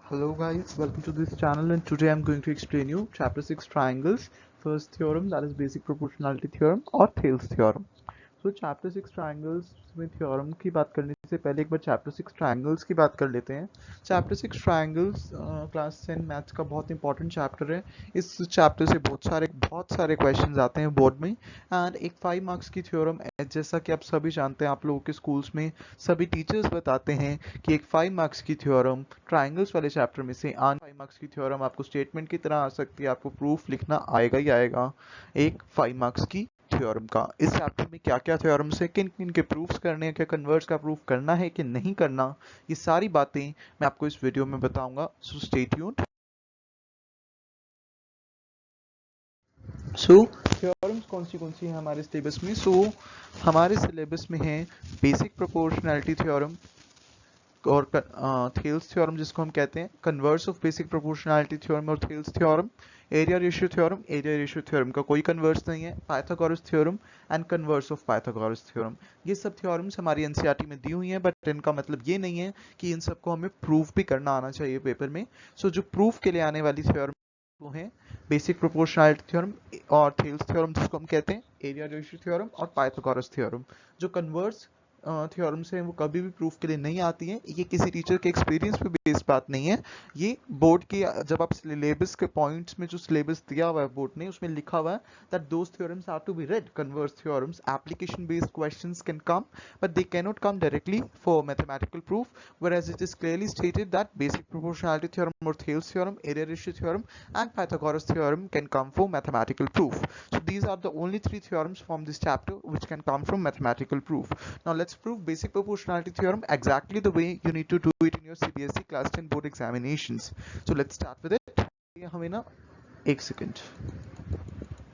Hello guys, welcome to this channel, and today I'm going to explain you chapter 6 triangles. First theorem, that is basic proportionality theorem or Thales theorem. So chapter 6 triangles में theorem की बात करने से पहले एक बार chapter 6 triangles की बात कर लेते हैं। चैप्टर 6 ट्राइंगल्स क्लास 10 मैथ्स का बहुत इंपॉर्टेंट चैप्टर है। इस चैप्टर से बहुत सारे क्वेश्चंस आते हैं बोर्ड में, एंड एक 5 मार्क्स की थ्योरम है। जैसा कि आप सभी जानते हैं, आप लोगों के स्कूल्स में सभी टीचर्स बताते हैं कि एक 5 मार्क्स की थ्योरम ट्राइंगल्स वाले चैप्टर में से 5 मार्क्स की थ्योरम आपको स्टेटमेंट की तरह आ सकती है, आपको प्रूफ लिखना आएगा ही आएगा एक 5 मार्क्स की थ्योरम का। इस चैप्टर में क्या क्या थ्योरम्स है, किन किन के प्रूफ्स करने हैं, क्या कन्वर्स का प्रूफ करना है कि नहीं करना, ये सारी बातें मैं आपको इस वीडियो में बताऊंगा। So stay tuned. So theorems कौन सी है हमारे सिलेबस में? हमारे सिलेबस में है बेसिक प्रोपोर्शनैलिटी थ्योरम और थेल्स थ्योरम जिसको हम कहते हैं, converse of basic proportionality theorem और Thales theorem, area ratio theorem का कोई कन्वर्स नहीं है, Pythagoras theorem and converse of Pythagoras theorem. ये सब थ्योरम्स हमारी एनसीईआरटी में दी हुई हैं, बट इनका मतलब ये नहीं है कि इन सबको हमें प्रूफ भी करना आना चाहिए पेपर में। जो प्रूफ के लिए आने वाली थ्योरम वो है बेसिक प्रोपोर्शनैलिटी थ्योरम और थेल्स थ्योरम जिसको हम कहते हैं, एरिया रेशियो थ्योरम और पाइथागोरस थ्योरम। जो कन्वर्स थ्योरम्स हैं वो कभी भी प्रूफ के लिए नहीं आती हैं। ये किसी टीचर के एक्सपीरियंस पे बेस्ड बात नहीं है। ये बोर्ड की, जब आप सिलेबस के पॉइंट्स में जो सिलेबस दिया हुआ है बोर्ड ने, उसमें लिखा हुआ है that those theorems are to be read. Converse theorems application based questions can come, but they cannot come directly for mathematical proof, whereas it is clearly stated that basic proportionality theorem or Thales theorem, area ratio theorem and Pythagoras theorem can come for mathematical proof. So these are the only three theorems from this chapter which can come from mathematical proof. Now let's prove basic proportionality theorem exactly the way you need to do it in your CBSE class 10 board examinations. So let's start with it. हमें ना एक second,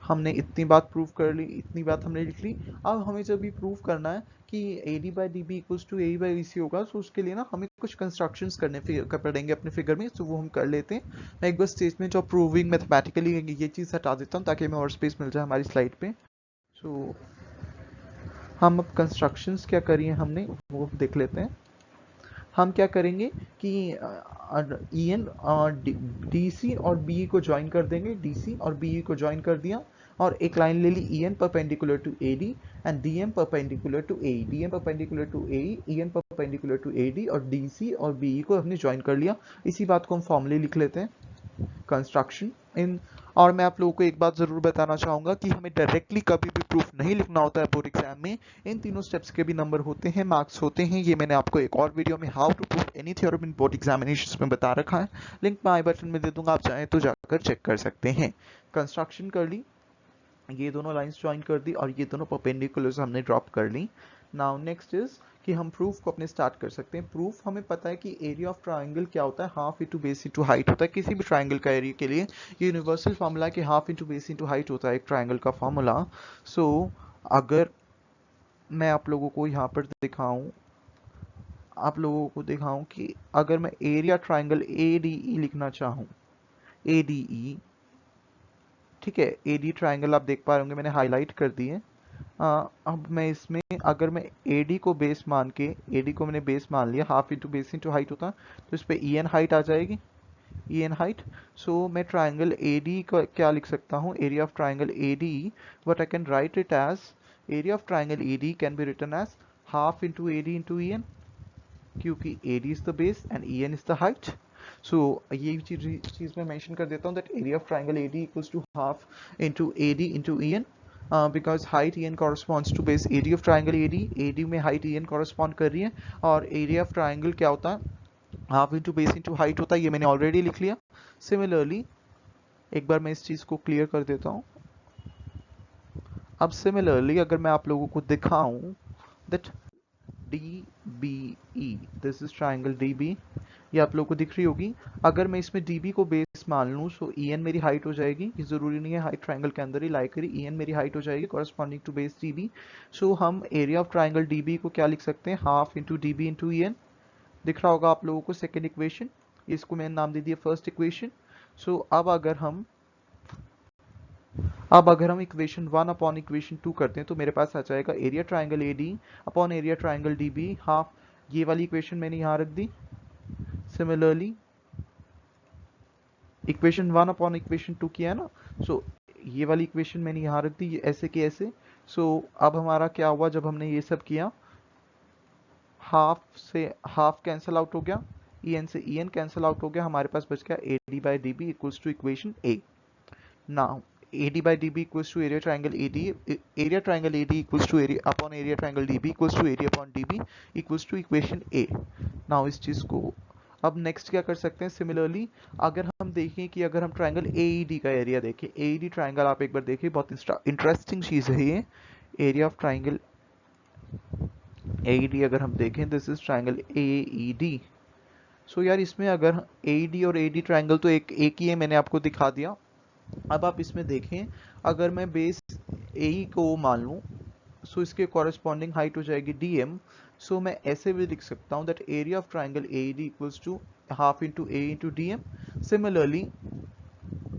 हमने इतनी बात prove कर ली, इतनी बात हमने लिख ली। अब हमें जब ये प्रूव करना है कि AD by DB equals to AE by BC होगा, तो उसके लिए ना हमें कुछ कंस्ट्रक्शंस करने पड़ेंगे अपने फिगर में। तो वो हम कर लेते हैं। मैं एक बार स्टेटमेंट ऑफ प्रूविंग मैथमेटिकली ये चीज़ हटा देता हूँ ताकि हमें और स्पेस मिल जाए हमारी स्लाइड पे। सो हम अब कंस्ट्रक्शंस क्या करिए हमने वो देख लेते हैं। हम क्या करेंगे कि EN DC और BE को ज्वाइन कर देंगे। DC और BE को ज्वाइन कर दिया और एक लाइन ले ली EN perpendicular to AD and DM perpendicular to AE, DM perpendicular to AE, EN perpendicular to AD, और DC और BE को हमने ज्वाइन कर लिया। इसी बात को हम फॉर्मली लिख लेते हैं, कंस्ट्रक्शन इन। और मैं आप लोगों को एक बात जरूर बताना चाहूंगा कि हमें डायरेक्टली कभी भी प्रूफ नहीं लिखना होता है बोर्ड एग्जाम में। इन तीनों स्टेप्स के भी नंबर होते हैं, मार्क्स होते हैं। ये मैंने आपको एक और वीडियो में how to prove any theorem in board examinations में बता रखा है, लिंक मैं आई बटन में दे दूंगा, आप चाहें तो जाकर चेक कर सकते हैं। कंस्ट्रक्शन कर ली, ये दोनों लाइंस ज्वाइन कर दी और ये दोनों परपेंडिकुलर्स हमने ड्रॉप कर ली। नाउ नेक्स्ट इज कि हम प्रूफ को अपने स्टार्ट कर सकते हैं। प्रूफ हमें पता है कि एरिया ऑफ ट्राइंगल क्या होता है, half into base into height होता है। किसी भी ट्राइंगल का एरिया के लिए ये यूनिवर्सल फार्मूला है कि half into base into height होता है एक ट्राइंगल का फार्मूला। सो अगर मैं आप लोगों को यहाँ पर दिखाऊं, आप लोगों को दिखाऊं कि अगर मैं एरिया ट्राइंगल ADE लिखना चाहूँ, ADE, ठीक है, AD ट्राइंगल आप देख पा रहे होंगे मैंने हाईलाइट कर दी है। अब मैं इसमें अगर मैं AD को बेस मान के, AD को मैंने बेस मान लिया, half into base into height होता, तो इस पे EN हाइट आ जाएगी, EN हाइट। सो मैं ट्राइंगल AD का क्या लिख सकता हूँ, area of triangle AD, but I can write it as area of triangle AD can be written as half into AD into EN, क्योंकि AD is the base and EN is the height. So ये चीज मैं mention कर देता हूँ that area of triangle AD equals to half into AD into EN, because height En corresponds to base area of triangle AD में height En correspond कर रही है, और area of triangle क्या होता है, half into base into height होता है। ये मैंने ऑलरेडी लिख लिया। सिमिलरली एक बार मैं इस चीज को क्लियर कर देता हूँ। अब सिमिलरली अगर मैं आप लोगों को दिखाऊं that DBE, this is triangle DB, ये आप लोगों को दिख रही होगी। अगर मैं इसमें DB को बेस मान लूँ, सो EN मेरी हाइट हो जाएगी। ये जरूरी नहीं है हाइट ट्राइंगल के अंदर ही लाई करी, EN मेरी हाइट हो जाएगी कॉरेस्पॉन्डिंग टू बेस DB। सो हम एरिया ऑफ ट्राइंगल DB को क्या लिख सकते हैं, half into DB into EN। दिख रहा होगा आप लोगों को सेकेंड इक्वेशन, इसको मैंने नाम दे दिया फर्स्ट इक्वेशन। सो अब अगर हम इक्वेशन 1 अपॉन इक्वेशन 2 करते हैं तो मेरे पास आ जाएगा area triangle AD upon area triangle DB half. ये वाली इक्वेशन मैंने यहाँ रख दी। सिमिलरली इक्वेशन 1 अपॉन इक्वेशन 2 किया है ना, सो ये वाली इक्वेशन मैंने यहाँ रख दी, ये ऐसे के ऐसे। सो अब हमारा क्या हुआ जब हमने ये सब किया, हाफ से हाफ कैंसिल आउट हो गया, ई एन से ई एन कैंसिल आउट हो गया, हमारे पास बच गया A D by D B equals to equation A. Now AD by DB equals to area triangle AD, area triangle AD equals to area upon area triangle DB equals to area upon DB equals to equation A। now इस चीज को अब next क्या कर सकते हैं, similarly अगर हम देखें कि अगर हम ट्राइंगल AED का एरिया देखें, AED ट्राइंगल आप एक बार देखिए, बहुत इंटरेस्टिंग चीज है ये, एरिया ऑफ ट्राइंगल AED अगर हम देखें, दिस इज ट्राइंगल AED। सो यार इसमें अगर AED और AD ट्राइंगल तो एक ही है, मैंने आपको दिखा दिया। अब आप इसमें देखें, अगर मैं बेस ए को मान लूं, सो इसके कॉरेस्पॉन्डिंग हाइट हो जाएगी dm। सो मैं ऐसे भी लिख सकता हूं that area of triangle AED equals to half into A into dm।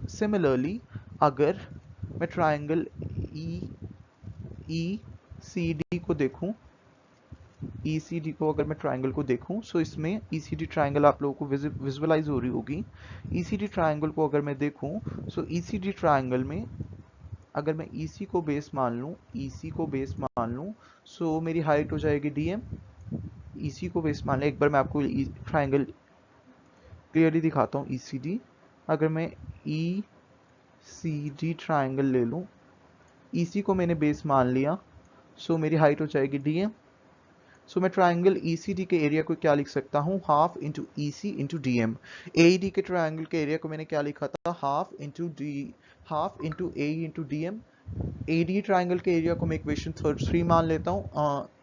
Similarly अगर मैं ट्राइंगल ECD को देखूं, ECD को अगर मैं ट्राइंगल को देखूं, सो इसमें ECD ट्राइंगल आप लोगों को विजुअलाइज हो रही होगी। ECD ट्राइंगल को अगर मैं देखूं, सो ECD ट्राइंगल में अगर मैं EC को बेस मान लूं, EC को बेस मान लूं, सो मेरी हाइट हो जाएगी dm। EC को बेस मान लें, एक बार मैं आपको ट्राइंगल क्लियरली दिखाता हूं ECD। अगर मैं ECD ट्राइंगल ले लूं, EC को मैंने बेस मान लिया, सो मेरी हाइट हो जाएगी dm। सो मैं ट्राइंगल ECD के एरिया को क्या लिख सकता हूँ, half into EC into DM। AED के ट्राइंगल के एरिया को मैंने क्या लिखा था, half into A into DM। AD triangle के एरिया को मैं इक्वेशन 3 मान लेता हूँ,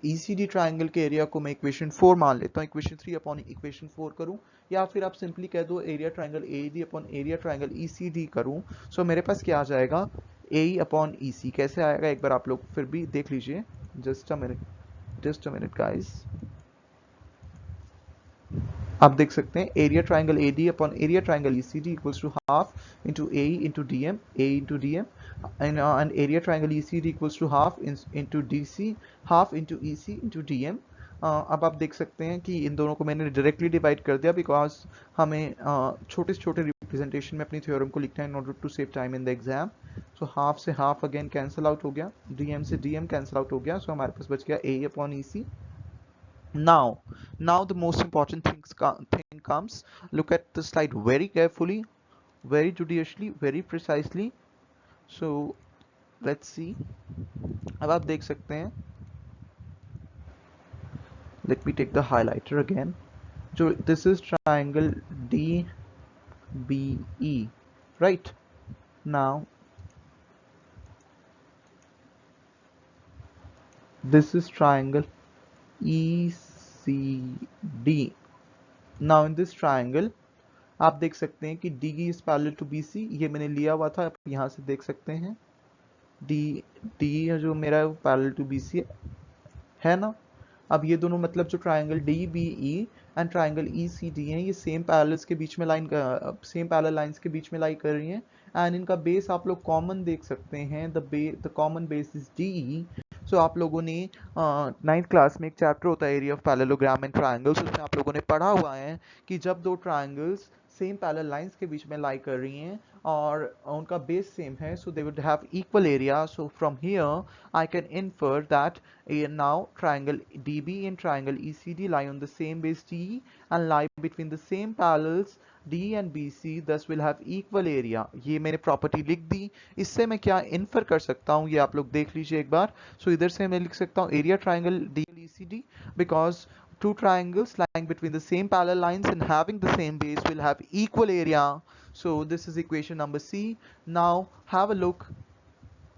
ECD ट्राइंगल के एरिया को मैं इक्वेशन 4 मान लेता हूँ, इक्वेशन 3 अपॉन इक्वेशन 4 करूँ, या फिर आप सिंपली कह दो area triangle AED upon area triangle ECD करूँ। सो मेरे पास क्या आ जाएगा, AE अपॉन EC। कैसे आएगा एक बार आप लोग फिर भी देख लीजिए, जस्ट अ मिनट गाइस। आप देख सकते हैं area triangle AD upon area triangle ECD equals to half into AE into DM, A into DM, and area triangle ECD equals to half into DC, half into EC into DM। अब आप देख सकते हैं कि इन दोनों को मैंने directly divide कर दिया, बिकॉज हमें छोटे से छोटे रिप्रेजेंटेशन में अपनी थ्योरम को लिखना है in order to save time in the exam. So half से हाफ अगेन कैंसिल आउट हो गया, DM से DM कैंसिल आउट हो गया, सो हमारे पास बच गया A upon EC। Now the most important thing comes. Look at the slide very carefully, very judiciously, very precisely. So let's see। अब आप देख सकते हैं, let me take the highlighter again। जो this is triangle DBE, right? Now this is triangle ECD। Now in this triangle आप देख सकते हैं कि DE is parallel to BC, ये मैंने लिया हुआ था, आप यहाँ से देख सकते हैं DE जो मेरा पैरेलल टू BC है ना। अब ये दोनों मतलब जो triangle DBE and triangle ECD हैं, ये सेम पैरेलल्स के बीच में सेम पैरेलल लाइंस के बीच में लाई कर रही हैं, एंड इनका बेस आप लोग कॉमन देख सकते हैं, the common base is DE। सो आप लोगों ने 9th क्लास में एक चैप्टर होता है area of parallelogram and triangles, उसमें आप लोगों ने पढ़ा हुआ है कि जब दो ट्राइंगल्स सेम पैरेलल लाइंस के बीच में लाई कर रही हैं और उनका बेस सेम है, so they would have equal area। So from here I can infer that now triangle DB and triangle ECD lie on the same base DE and lie between the same parallels DE and BC, thus will have equal area। ये मैंने property लिख दी, इससे मैं क्या infer कर सकता हूँ ये आप लोग देख लीजिए एक बार। सो इधर से मैं लिख सकता हूँ area triangle DECD, because two triangles lying between the same parallel lines and having the same base will have equal area। So this is equation number C। Now have a look,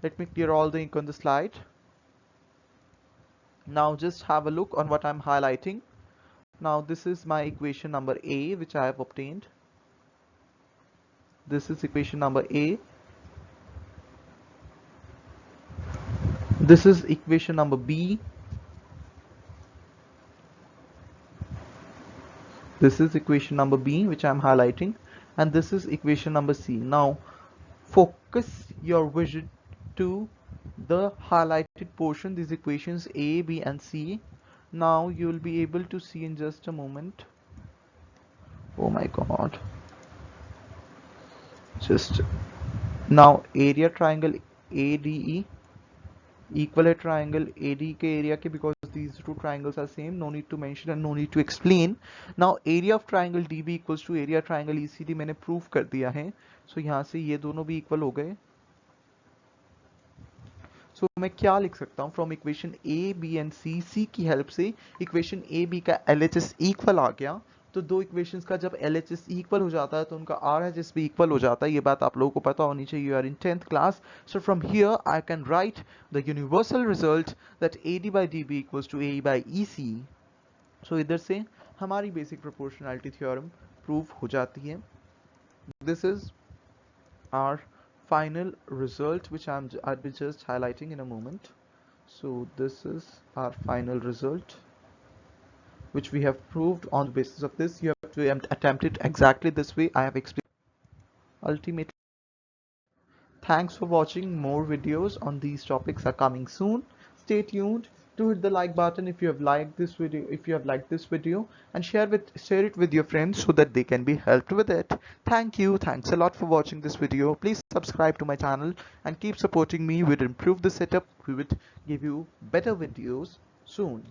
let me clear all the ink on the slide। Now just have a look on what I'm highlighting। Now this is my equation number A which I have obtained, this is equation number A, this is equation number B, this is equation number B which I'm highlighting, and this is equation number C। Now focus your vision to the highlighted portion, these equations A, B and C। Now you will be able to see in just a moment। Oh my god, just now area triangle ADE equal है triangle AD के area के, because these two triangles are same, no need to mention and no need to explain. Now area of triangle DB equals to area triangle ECD मैंने prove कर दिया है, so यहाँ से ये दोनों भी equal हो गए. So मैं क्या लिख सकता हूँ, from equation A B and C की हेल्प से इक्वेशन ए बी का LHS इक्वल आ गया. तो दो इक्वेशंस का जब LHS इक्वल हो जाता है तो उनका RHS भी इक्वल हो जाता है. ये बात आप लोगों को पता होनी चाहिए, you are in 10th class. So from here I can write the universal result that AD by DB equals to AE by EC. सो इधर से हमारी बेसिक प्रोपोर्शनैलिटी थ्योरम प्रूव हो जाती है. This is our final result, which I'll be just highlighting in a moment. So this is our final result, which we have proved. On the basis of this, you have to attempt it exactly this way I have explained. Ultimately, thanks for watching. More videos on these topics are coming soon. Stay tuned. Do hit the like button if you have liked this video, and share it with your friends so that they can be helped with it. Thanks a lot for watching this video. Please subscribe to my channel and keep supporting me. We'll improve the setup. We will give you better videos soon.